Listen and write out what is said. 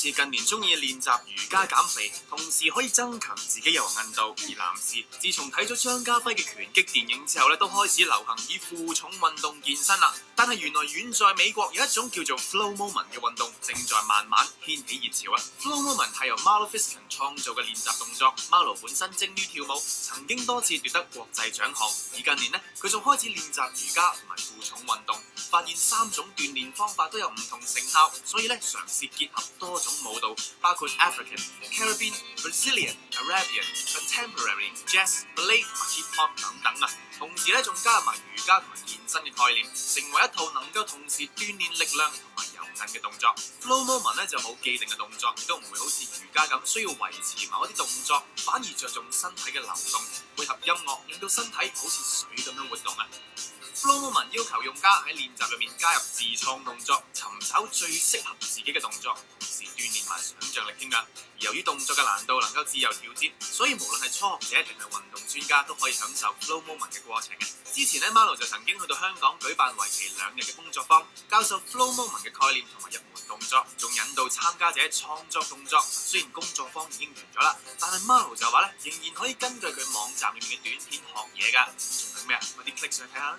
士近年中意練習瑜伽減肥，同時可以增強自己柔韌度。而男士自從睇咗張家輝嘅拳擊電影之後咧，都開始流行以負重運動健身啦。但係原來遠在美國有一種叫做 Flow Moment 嘅運動，正在慢慢掀起熱潮啊！Flow Moment 係由 Marlo Fiskin 創造嘅練習動作。Marlo 本身精於跳舞，曾經多次奪得國際獎項。而近年呢，佢仲開始練習瑜伽同埋負重運動，發現3種鍛鍊方法都有唔同成效，所以咧嘗試結合多種舞蹈，包括 African、Caribbean、Brazilian、Contemporary、Jazz、Ballet 同埋 Hip Hop 等等啊。同時咧仲加入埋瑜伽同埋健身嘅概念，成為一套能夠同時鍛鍊力量同埋柔韌嘅動作。Flow Moment 咧就冇既定嘅動作，亦都唔會好似瑜伽咁需要維持某一啲動作，反而着重身體嘅流動，配合音樂令到身體好似水咁樣活動啊。Flow Moment 要求用家喺練習裏面加入自創動作，尋找最適合自己嘅動作，同時鍛鍊埋想像力添㗎。而由於動作嘅難度能夠自由調節，所以無論係初學者定係運動專家都可以享受 Flow Moment 嘅過程嘅。之前咧 Marlo 就曾經去到香港舉辦為期2日嘅工作坊，教授 Flow Moment 嘅概念同埋入門動作，仲引導參加者創作動作。雖然工作坊已經完咗啦，但係 Marlo 就話咧仍然可以根據佢網站裏面嘅短片學嘢㗎。仲等咩啊？快啲 click 上去睇下。